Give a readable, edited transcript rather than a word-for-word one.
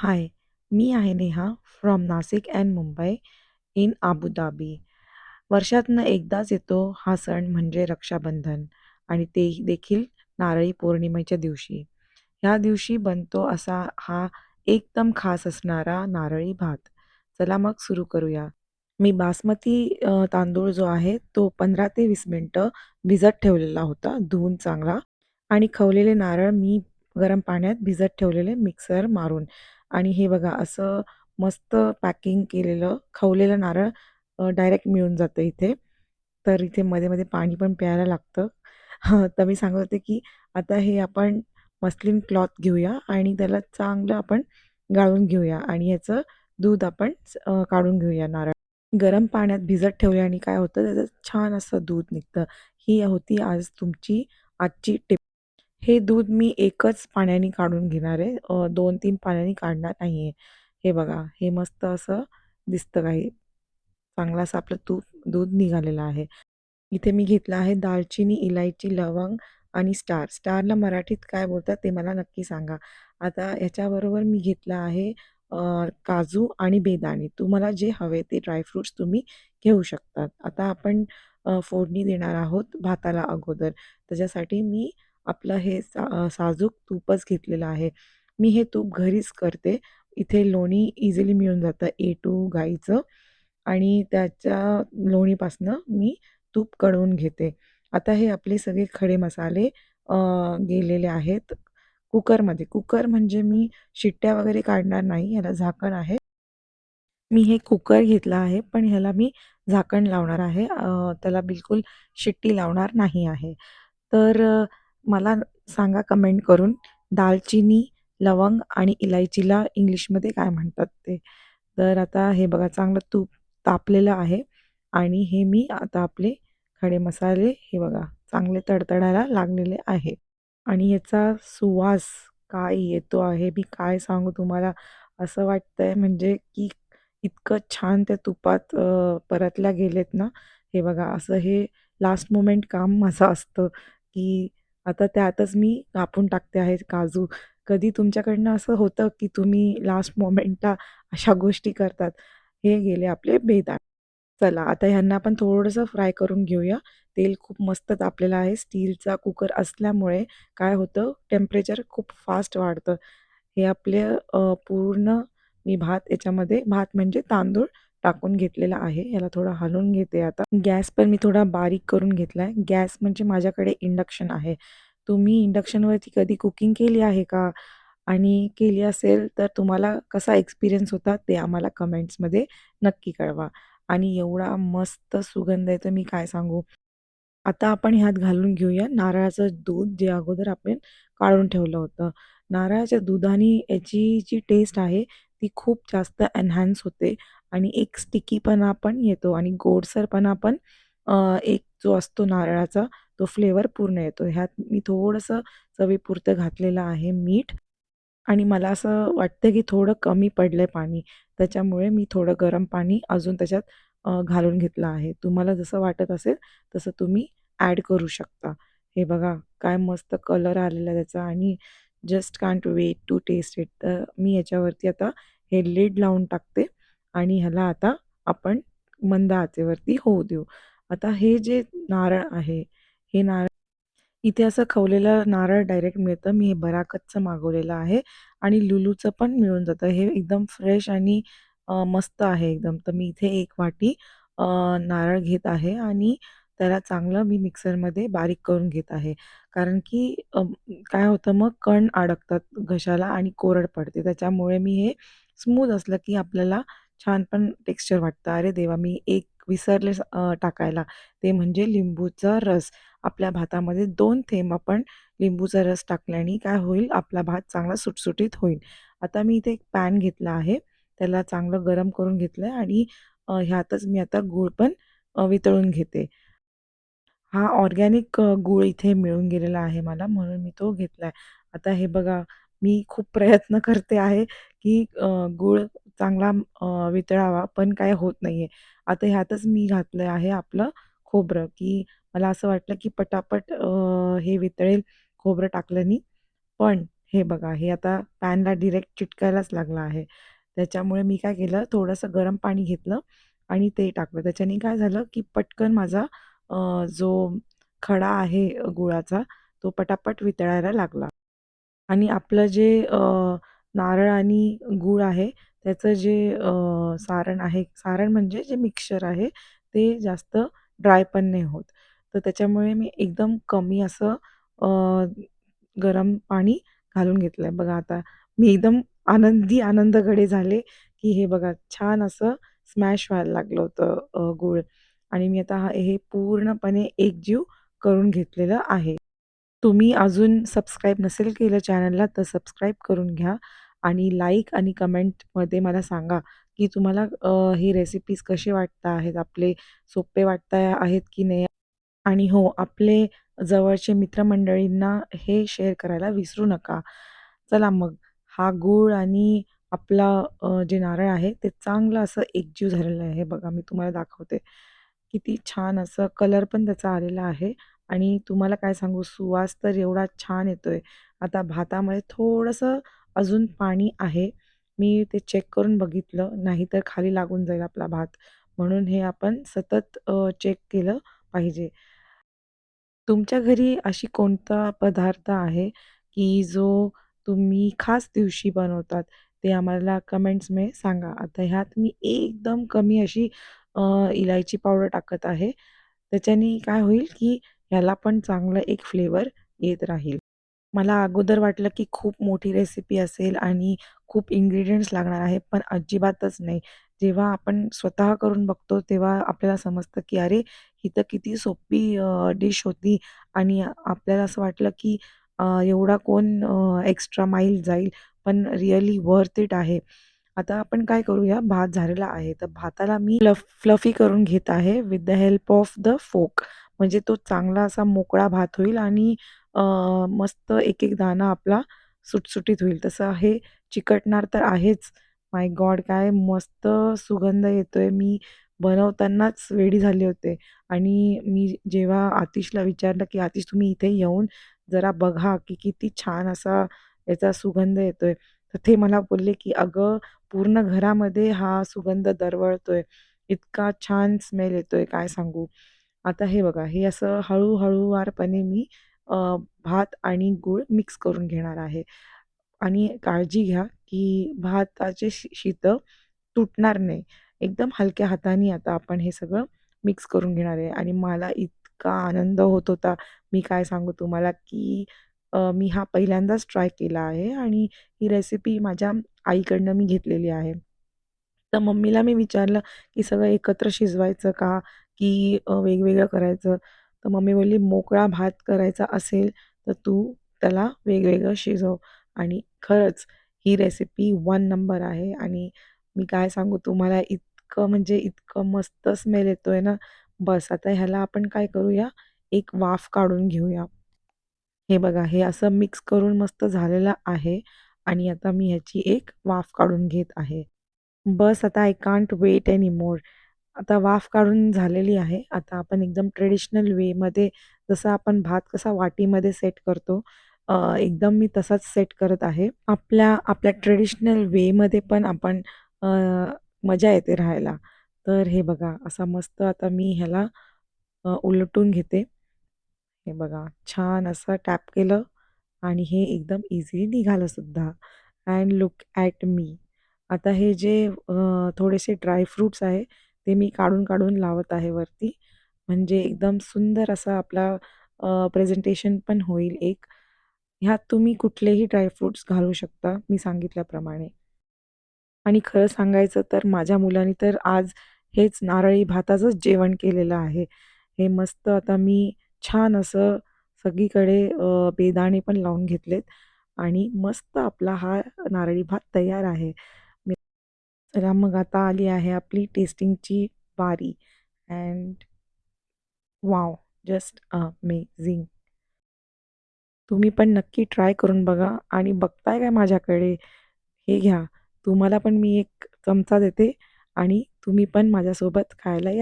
हाय, मी आहे Neha from Nashik and Mumbai in Abu Dhabi. वर्षातनं एकदाच येतो हा सण म्हणजे रक्षाबंधन आणि तेही देखील नारळी पौर्णिमेच्या दिवशी. ह्या दिवशी बनतो असा हा एकदम खास असणारा नारळी भात. चला मग सुरू करूया. मी बासमती तांदूळ जो आहे तो 15 ते 20 मिनिटं भिजत ठेवलेला होता, धुवून चांगला आणि खवलेले नारळ मी गरम पाण्यात भिजत ठेवलेले मिक्सर मारून आणि हे बघा असं मस्त पॅकिंग केलेलं खवलेलं नारळ डायरेक्ट मिळून जातं इथे. तर इथे मध्ये-मध्ये पाणी पण प्यायला लागतं. तर मी सांगत होते, की आता हे आपण मस्लिन क्लॉथ घेऊया आणि त्याला चांगलं आपण गाळून घेऊया आणि ह्याचं दूध आपण काढून घेऊया नारळ. गरम पाण्यात भिजत ठेवले आणि काय होतं त्याचं छान असं दूध निघतं. ही होती आज तुमची आजची टिप. हे दूध मी एकच पाण्याने काढून घेणार आहे. 2-3 पाण्याने काढणार नाही आहे. हे बघा, हे मस्त असं दिसतं काही. चांगलं असं आपलं दूध निघालेलं आहे. इथे मी घेतलं आहे दालचिनी, इलायची, लवंग आणि स्टार. स्टारला मराठीत काय बोलतात ते मला नक्की सांगा. आता ह्याच्याबरोबर मी घेतलं आहे काजू आणि बेदाणे. तुम्हाला जे हवे ते ड्रायफ्रुट्स तुम्ही घेऊ शकतात. आता आपण फोडणी देणार आहोत भाताला अगोदर. त्याच्यासाठी मी आपलं हे साजूक तूपच घेतलेलं आहे. मी हे तूप घरीच करते. इथे लोणी इझिली मिळून जातं A2 गाईचं आणि त्याच्या लोणीपासनं मी तूप कढवून घेते. आता हे आपले सगळे खडे मसाले गेलेले आहेत कुकरमध्ये. कुकर म्हणजे मी शिट्ट्या वगैरे काढणार नाही. ह्याला झाकण आहे. मी हे कुकर घेतला आहे, पण ह्याला मी झाकण लावणार आहे. त्याला बिलकुल शिट्टी लावणार नाही आहे. तर मला सांगा कमेंट करून दालचिनी, लवंग आणि इलायचीला इंग्लिशमध्ये काय म्हणतात ते. तर आता हे बघा चांगलं तूप तापलेलं आहे आणि हे मी आता आपले खडे मसाले हे बघा चांगले तडतडायला लागलेले आहे. आणि ह्याचा सुवास काय येतो आहे, मी काय सांगू तुम्हाला. असं वाटतंय म्हणजे की इतकं छान त्या तुपात परतल्या गेलेत ना, हे बघा असं हे लास्ट मोमेंट काम माझं असतं, की आता त्यातच मी कापून टाकते आहे काजू. कधी तुमच्याकडनं असं होतं, की तुम्ही लास्ट मोमेंटला अशा गोष्टी करतात? हे गेले आपले बेदाणे. चला आता ह्यांना आपण थोडंसं फ्राय करून घेऊया. तेल खूप मस्त तापलेलं आहे. स्टीलचा कुकर असल्यामुळे काय होतं, टेम्परेचर खूप फास्ट वाढतं. हे आपले पूर्ण मी भात याच्यामध्ये भात म्हणजे तांदूळ टाकून घेतलेला आहे. याला थोडं हलवून घेते आता. गॅस पण मी थोडा बारीक करून घेतला आहे. गॅस म्हणजे माझ्याकडे इंडक्शन आहे. तुम्ही इंडक्शनवरती कधी कुकिंग केली आहे का? आणि केली असेल तर तुम्हाला कसा एक्सपिरियन्स होता ते आम्हाला कमेंट्समध्ये नक्की कळवा. आणि एवढा मस्त सुगंध येतो मी काय सांगू. आता आपण ह्यात घालून घेऊया नारळाचं दूध जे अगोदर आपण काढून ठेवलं होतं. नारळाच्या दुधाने याची जी टेस्ट आहे ती खूप जास्त एन्हान्स होते आणि एक स्टिकीपणा पण येतो आणि गोडसरपणा पण एक जो असतो नारळाचा तो फ्लेवर पूर्ण येतो. ह्यात मी थोडंसं चवीपुरतं घातलेलं आहे मीठ आणि मला असं वाटतं की थोडं कमी पडलंय पाणी. त्याच्यामुळे मी थोडं गरम पाणी अजून त्याच्यात घालून घेतलं आहे. तुम्हाला जसं वाटत असेल तसं तुम्ही ॲड करू शकता. हे बघा काय मस्त कलर आलेला आहे त्याचा आणि just can't wait to taste it. तर मी याच्यावरती आता हे लिड लावून टाकते आणि ह्याला आता आपण मंद आचेवरती होऊ देऊ. आता हे जे नारळ आहे, हे नारळ इथे असं खवलेलं नारळ डायरेक्ट मिळतं. मी हे बराकतचं मागवलेलं आहे आणि लुलूचं पण मिळून जातं. हे एकदम फ्रेश आणि मस्त आहे एकदम. तर मी इथे 1 वाटी अ, नारळ घेत आहे आणि त्याला चांगलं मी मिक्सरमध्ये बारीक करून घेत आहे. कारण की काय होतं मग कण अडकतात घशाला आणि कोरड पडते. त्याच्यामुळे मी हे स्मूथ असलं की आपल्याला छान पण टेक्स्चर वाटतं. अरे देवा! मी एक विसरलेच टाकायला. ते म्हणजे लिंबूचा रस. आपल्या भातामध्ये 2 थेंब आपण लिंबूचा रस टाकल्याने काय होईल, आपला भात चांगला सुटसुटीत होईल. आता मी इथे एक पॅन घेतला आहे. त्याला चांगलं गरम करून घेतलं आहे आणि ह्यातच मी आता गूळ पण वितळून घेते. हा ऑर्गॅनिक गूळ इथे मिळून गेलेला आहे मला म्हणून मी तो घेतला आहे. आता हे बघा मी खूप प्रयत्न करते आहे, की गूळ चांगला वितळावा पण काय होत नाही आहे. आता ह्यातच मी घातलं आहे आपलं खोबरं, की मला असं वाटलं, की पटापट हे वितळेल खोबरं टाकल्याने. पण हे बघा, हे आता पॅनला डायरेक्ट चिटकायलाच लागलं आहे. त्याच्यामुळे मी काय केलं, थोडंसं गरम पाणी घेतलं आणि ते टाकलं. त्याच्याने काय झालं, की पटकन माझा जो खडा आहे गुळाचा, तो पटापट वितळायला लागला. आणि आपलं जे नारळ आणि गूळ आहे, त्याचं जे सारण आहे, सारण म्हणजे जे मिक्सचर आहे, ते जास्त ड्राय पण नाही होत. तर त्याच्यामुळे मी एकदम कमी असं अ, गरम पाणी घालून घेतलंय. बघा आता मी एकदम आनंदगडे झाले, की हे बघा छान असं स्मॅश व्हायला लागलं होतं गूळ आणि मी आता हे पूर्णपणे एकजीव करून घेतलेलं आहे. तुम्ही अजून सबस्क्राईब नसेल केलं चॅनलला तर सबस्क्राईब करून घ्या आणि लाईक आणि कमेंटमध्ये मला सांगा, की तुम्हाला ही रेसिपीज कसे वाटत आहेत? आपले सोपे आहेत की नाही? आणि हो, आपले जवळचे मित्रमंडळींना हे शेअर करायला विसरू नका. चला मग हा गूळ आणि आपला जे नारळ आहे ते चांगलं असं एकजीव झालेलं आहे. बघा मी तुम्हाला दाखवते. किती छान असं कलर पण त्याचा आलेला आहे आणि तुम्हाला काय सांगू सुवास तर एवढा छान येतोय. आता भातामध्ये थोडंसं अजून पाणी आहे. मी ते चेक करून बघितलं, नाहीतर खाली लागून जाईल आपला भात. म्हणून हे आपण सतत चेक केलं पाहिजे. तुमच्या घरी अशी कोणता पदार्थ आहे, की जो तुम्ही खास दिवशी बनवतात? ते आम्हाला कमेंट्समध्ये सांगा. आता ह्यात मी एकदम कमी अशी इलायची पावडर टाकत आहे. त्याच्याने काय होईल, की ह्याला पण चांगलं एक फ्लेवर येत राहील. मला अगोदर वाटलं, की खूप मोठी रेसिपी असेल आणि खूप इन्ग्रीडियंट्स लागणार आहे, पण अजिबातच नाही. जेव्हा आपण स्वतः करून बघतो, तेव्हा आपल्याला समजतं, की अरे, ही तर किती सोपी डिश होती आणि आपल्याला असं वाटलं, की एवढा कोण एक्स्ट्रा माईल जाईल, पण रिअली वर्थ इट आहे. आता आपण काय करूया, भात झालेला आहे, तर भाताला मी फ्लफी करून घेत आहे with the help of the fork. म्हणजे तो चांगला असा मोकळा भात होईल आणि मस्त एक-एक दाणा आपला सुटसुटीत होईल. तसं हे चिकटणार तर आहेच. माय गॉड! काय मस्त सुगंध येतोय. मी बनवतानाच वेडी झाले होते आणि मी जेव्हा आतिशला विचारलं, की "आतिश तुम्ही इथे येऊन जरा बघा, की किती छान असा याचा सुगंध येतोय." तर ते मला बोलले, की "अगं, पूर्ण घरामध्ये हा सुगंध दरवळतोय. इतका छान स्मेल येतोय, काय सांगू." आता हे बघा, हे असं हळूवारपणे मी अ, भात आणि गूळ मिक्स करून घेणार आहे आणि काळजी घ्या, की भाताचे शितं तुटणार नाही. एकदम हलक्या हाताने आता आपण हे सगळं मिक्स करून घेणार आहे आणि मला इतका आनंद होत होता. मी काय सांगू तुम्हाला, की मी हा पहिल्यांदाच ट्राय केला आहे आणि ही रेसिपी माझ्या आईकडनं मी घेतलेली आहे. तर मम्मीला मी विचारलं, की "सगळं एकत्र शिजवायचं का? की वेगवेगळं करायचं?" तर मम्मी बोलली, "मोकळा भात करायचा असेल, तर तू त्याला वेगवेगळं शिजव." आणि खरंच ही रेसिपी वन नंबर आहे आणि मी काय सांगू तुम्हाला इतकं म्हणजे इतकं मस्त स्मेल येतोय ना, बस आता ह्याला आपण काय करूया, एक वाफ काढून घेऊया. हे बघा, हे असं मिक्स करून मस्त झालेलं आहे आणि आता मी ह्याची एक वाफ काढून घेत आहे. बस आता आय कांट वेट एनीमोर. आता वाफ काढून झालेली आहे. आता आपण एकदम ट्रेडिशनल वेमध्ये जसं आपण भात कसा वाटीमध्ये सेट करतो, एकदम मी तसाच सेट करत आहे. आपल्या आपल्या ट्रेडिशनल वेमध्ये पण आपण अ, मजा येते राहायला. तर हे बघा, असा मस्त आता मी ह्याला उलटून घेते. हे बघा, छान असं टॅप केलं आणि हे एकदम इझिली निघालं सुद्धा. And look at me. आता हे जे थोडेसे ड्राय फ्रुट्स आहे, ते मी काढून लावत आहे वरती. म्हणजे एकदम सुंदर असा आपला प्रेझेंटेशन पण होईल एक. ह्यात तुम्ही कुठलेही ड्राय फ्रुट्स घालू शकता, मी सांगितल्याप्रमाणे. आणि खरं सांगायचं तर माझ्या मुलाने तर आज हेच नारळी भाताचंच जेवण केलेलं आहे. हे मस्त आता मी छान असं सगळीकडे बेदाणे पण लावून घेतलेत आणि मस्त आपला हा नारळी भात तयार आहे. मी चला मग आता आली आहे आपली टेस्टिंगची बारी अँड वॉव! Just amazing. तुम्ही पण नक्की ट्राय करून बघा आणि बघताय काय माझ्याकडे? हे घ्या. तुम्हाला पण मी एक चमचा देते आणि तुम्ही पण माझ्यासोबत खायला या.